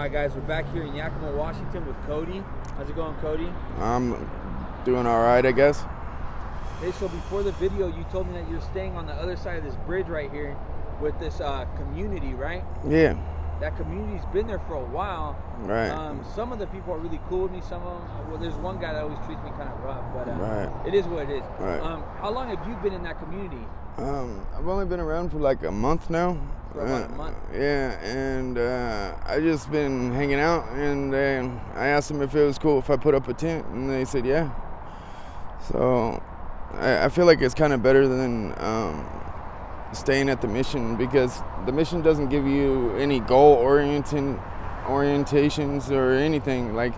right, guys, we're back here in Yakima, Washington with Cody. How's it going, Cody? I'm doing all right, I guess. Hey, so before the video, you told me that you're staying on the other side of this bridge right here with this community, right? Yeah. That community's been there for a while. Right. Some of the people are really cool with me. Some of them, well, there's one guy that always treats me kind of rough, but right. It is what it is. Right. How long have you been in that community? I've only been around for like a month now. For about a month? Yeah, and I just been hanging out, and I asked them if it was cool if I put up a tent, and they said yeah. So I feel like it's kind of better than staying at the mission, because the mission doesn't give you any goal orientations or anything. Like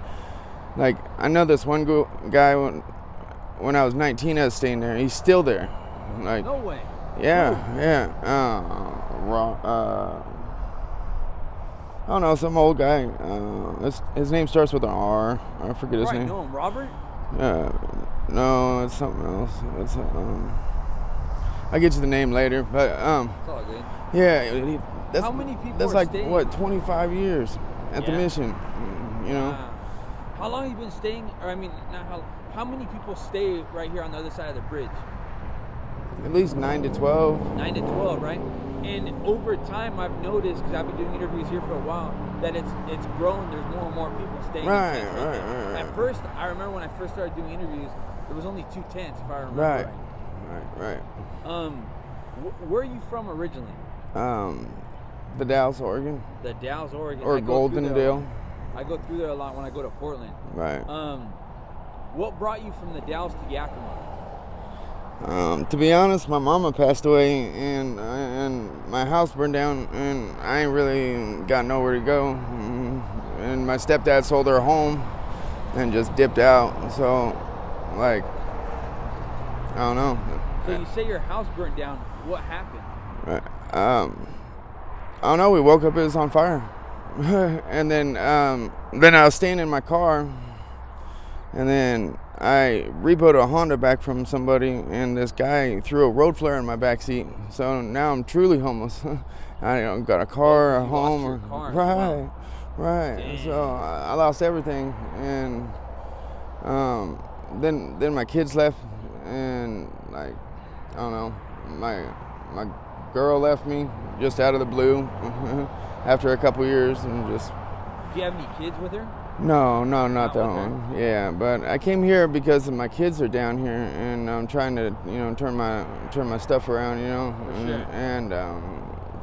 I know this one guy when I was 19, I was staying there. He's still there. Like, no way. Yeah, cool. Yeah. I don't know, some old guy. His name starts with an R. I forget his name. Know him, Robert? No, it's something else. It's I'll get you the name later, but it's all good. Yeah, how many people? That's like staying? What, 25 years at the mission, you know. How long have you been staying? Or I mean, not how many people stay right here on the other side of the bridge? At least 9 to 12. 9 to 12, right? And over time, I've noticed, because I've been doing interviews here for a while, that it's grown. There's more and more people staying. Right. At first, I remember when I first started doing interviews, there was only 2 tents, if I remember right. Right. Where are you from originally? The Dalles, Oregon. The Dalles, Oregon. Or Goldendale. I go through there a lot when I go to Portland. Right. What brought you from the Dalles to Yakima? To be honest, my mama passed away, and my house burned down, and I ain't really got nowhere to go. And my stepdad sold her home and just dipped out. So, like, I don't know. So you say your house burnt down. What happened? I don't know. We woke up, it was on fire. And then I was staying in my car, and then I repoed a Honda back from somebody, and this guy threw a road flare in my back seat. So now I'm truly homeless. I don't got a car, a home, lost your car. Right. Damn. So I lost everything, and then my kids left, and like, I don't know, my girl left me just out of the blue after a couple years, and just. Do you have any kids with her? No, not that one. Yeah, but I came here because my kids are down here, and I'm trying to, turn my stuff around, and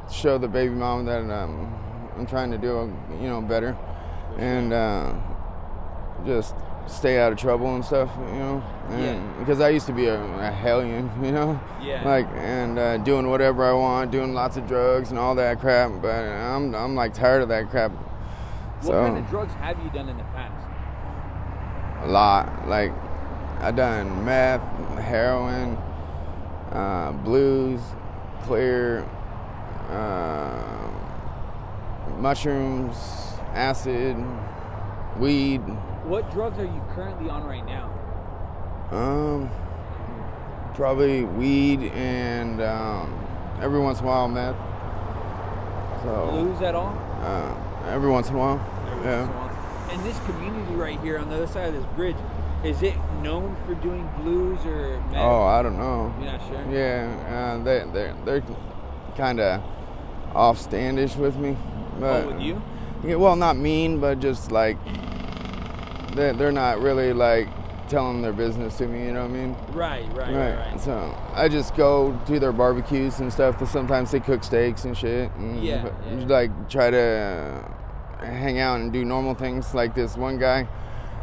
show the baby mom that I'm trying to do, better, and just stay out of trouble and stuff, because I used to be a hellion, and doing whatever I want, doing lots of drugs and all that crap, but I'm like tired of that crap. What kind of drugs have you done in the past? A lot. Like, I've done meth, heroin, blues, clear, mushrooms, acid, weed. What drugs are you currently on right now? Probably weed and every once in a while meth. So blues at all? Every once in a while. And this community right here on the other side of this bridge, is it known for doing blues or meth? Oh, I don't know. You're not sure? Yeah, they're kind of offstandish with me. But, with you? Yeah, well, not mean, but just like they're not really like telling their business to me. You know what I mean? Right. So I just go to their barbecues and stuff. Sometimes they cook steaks and shit. And like try to hang out and do normal things. Like this one guy,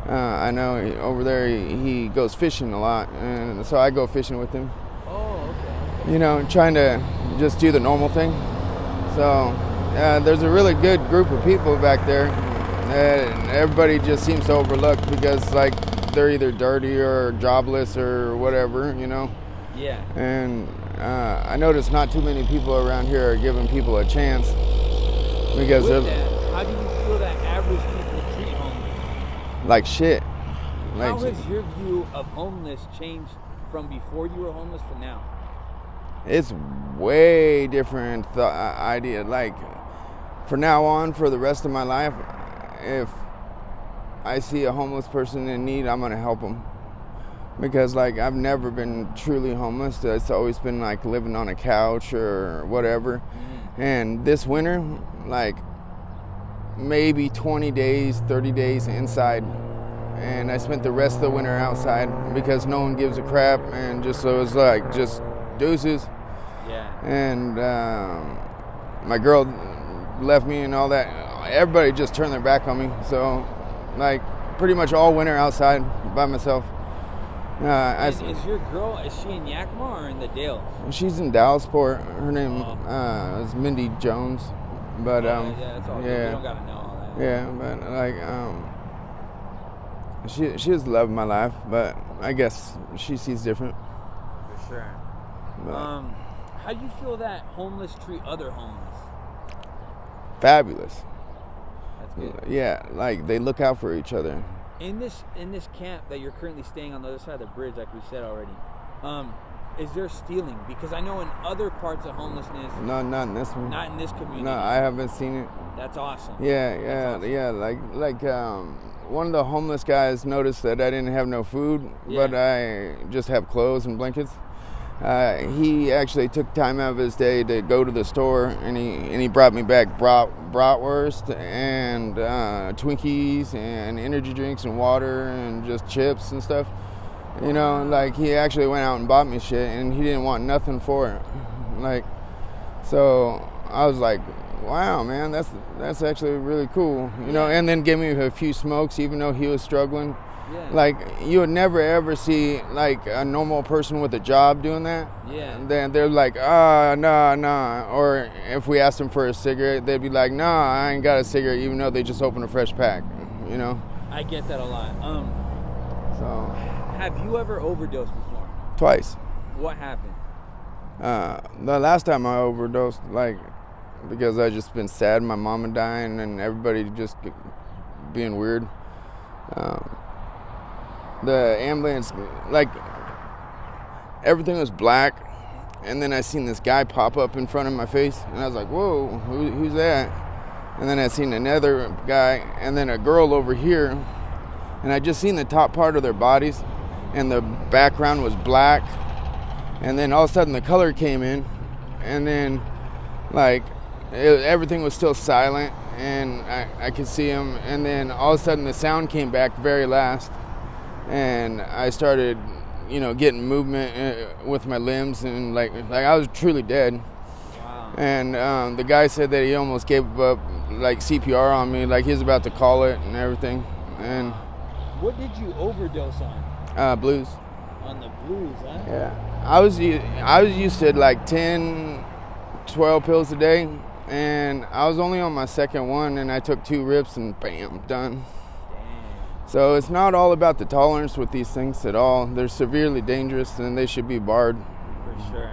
I know over there, he goes fishing a lot, and so I go fishing with him. Oh, okay. Trying to just do the normal thing. So there's a really good group of people back there, and everybody just seems to overlook because like they're either dirty or jobless or whatever, Yeah. And I notice not too many people around here are giving people a chance because of that. How do you feel that average people treat homeless? Like shit. How has your view of homeless changed from before you were homeless to now? It's way different idea. Like, for now on, for the rest of my life, if I see a homeless person in need, I'm gonna help them. Because like I've never been truly homeless. It's always been like living on a couch or whatever. And this winter, like maybe 20 days, 30 days inside. And I spent the rest of the winter outside because no one gives a crap, and just so it was like just deuces. Yeah. And my girl left me and all that. Everybody just turned their back on me. So like pretty much all winter outside by myself. Is your girl, is she in Yakima or in the Dales? She's in Dallasport. Her name is Mindy Jones. But yeah, that's all. yeah. You don't gotta know all that. Yeah, but like she has loved my life, but I guess she sees different. For sure. But How do you feel that homeless treat other homeless? fabulous. That's good. Yeah, like they look out for each other. In this camp that you're currently staying on the other side of the bridge, like we said already, is there stealing? Because I know in other parts of homelessness, No, not in this one. not in this community. No, I haven't seen it. That's awesome. Yeah, That's awesome. yeah. Like one of the homeless guys noticed that I didn't have no food, but I just have clothes and blankets. He actually took time out of his day to go to the store, and he brought me back bratwurst and Twinkies and energy drinks and water and just chips and stuff. You know, like he actually went out and bought me shit, and he didn't want nothing for it. Like, so I was like, wow, man, that's actually really cool. You know, and then gave me a few smokes, even though he was struggling. Yeah. Like you would never ever see like a normal person with a job doing that. Yeah. And then they're like, nah. Or if we asked them for a cigarette, they'd be like, nah, I ain't got a cigarette, even though they just opened a fresh pack. You know. I get that a lot. So. Have you ever overdosed before? Twice. What happened? The last time I overdosed, like, because I just been sad, my mama dying, and everybody just being weird. The ambulance, like, everything was black, and then I seen this guy pop up in front of my face, and I was like, whoa, who's that? And then I seen another guy, and then a girl over here, and I just seen the top part of their bodies, and the background was black, and then all of a sudden the color came in, and then, like, everything was still silent, and I could see him, and then all of a sudden the sound came back very last, and I started, you know, getting movement with my limbs, and like I was truly dead. Wow. And the guy said that he almost gave up like CPR on me, like he was about to call it and everything. And what did you overdose on? Blues. On the blues, huh? Yeah, I was used to like 10, 12 pills a day, and I was only on my second one, and I took 2 rips, and bam, done. So it's not all about the tolerance with these things at all. They're severely dangerous, and they should be barred. For sure.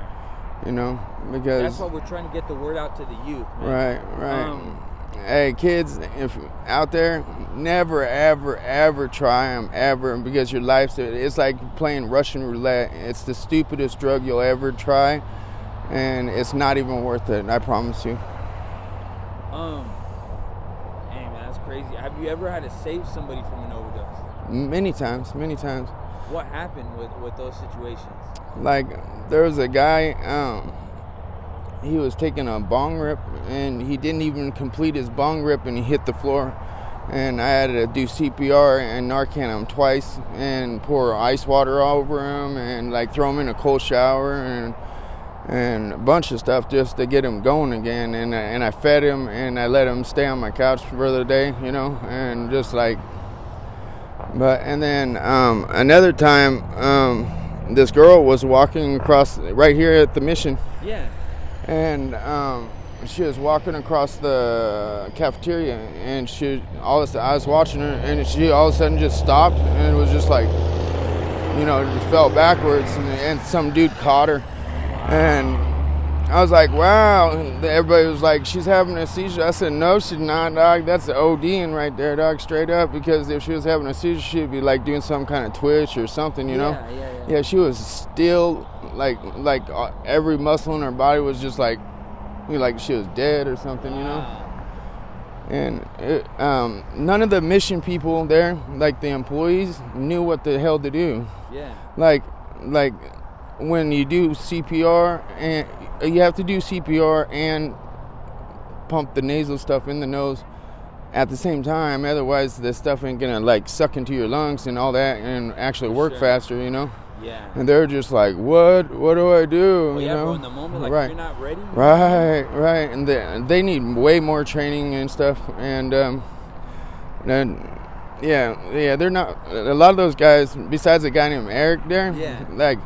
You know, because that's why we're trying to get the word out to the youth, man. Right. Hey, kids, if out there, never, ever try them, ever, because your it's like playing Russian roulette. It's the stupidest drug you'll ever try, and it's not even worth it, I promise you. Hey, man, that's crazy. Have you ever had to save somebody from an overdose? Many times. What happened with those situations? Like, there was a guy, he was taking a bong rip, and he didn't even complete his bong rip, and he hit the floor. And I had to do CPR and Narcan him twice, and pour ice water all over him, and like throw him in a cold shower, and a bunch of stuff just to get him going again. And I fed him, and I let him stay on my couch for the day, you know, and just like. But and then another time, this girl was walking across right here at the mission. Yeah. And she was walking across the cafeteria, and I was watching her, and she all of a sudden just stopped, and it was just like, you know, just fell backwards, and some dude caught her, and I was like, wow. And everybody was like, she's having a seizure. I said, no, she's not, dog. That's the ODing right there, dog, straight up, because if she was having a seizure, she'd be like doing some kind of twitch or something, you know? Yeah, she was still like every muscle in her body was just like she was dead or something, you know? And none of the mission people there, like the employees, knew what the hell to do. Yeah. Like when you do CPR, and you have to do CPR and pump the nasal stuff in the nose at the same time. Otherwise, the stuff ain't gonna like suck into your lungs and all that, and actually work faster. You know. Yeah. And they're just like, what do I do? Well, you yeah, know? Bro, in the moment, like, right. if you're not ready. Right. And they need way more training and stuff. And then, yeah, they're not. A lot of those guys, besides a guy named Eric there, like,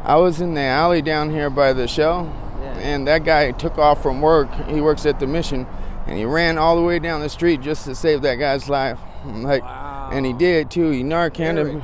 I was in the alley down here by the Shell, and that guy took off from work. He works at the Mission, and he ran all the way down the street just to save that guy's life. Like, and he did too. He Narcaned him.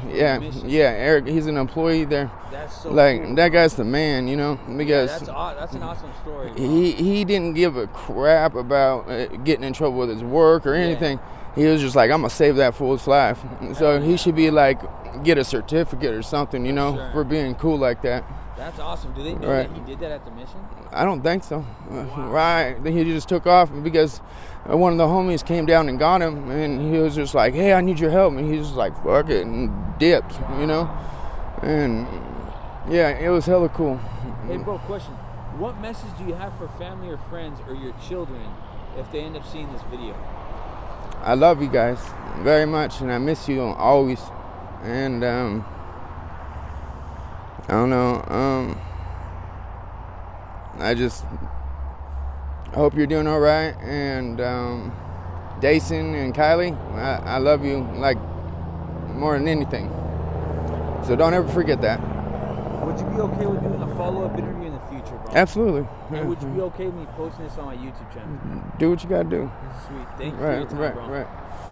Yeah, Eric. He's an employee there. That's so like cool. That guy's the man, you know. Because that's an awesome story. He didn't give a crap about getting in trouble with his work or anything. He was just like, I'm gonna save that fool's life. So he should be like, get a certificate or something, you know, for being cool like that. That's awesome. Do they know that he did that at the Mission? I don't think so. Wow. Right. He just took off because one of the homies came down and got him, and he was just like, hey, I need your help. And he was just like, fuck it, and dipped, you know? And yeah, it was hella cool. Hey, bro, question. What message do you have for family or friends or your children if they end up seeing this video? I love you guys very much, and I miss you always. And I don't know. I just hope you're doing all right. And Dason and Kylie, I love you like more than anything. So don't ever forget that. Would you be okay with doing a follow-up interview in the future, bro? Absolutely. And would you be okay with me posting this on my YouTube channel? Do what you gotta do. Sweet. Thank you for your time, bro. Right.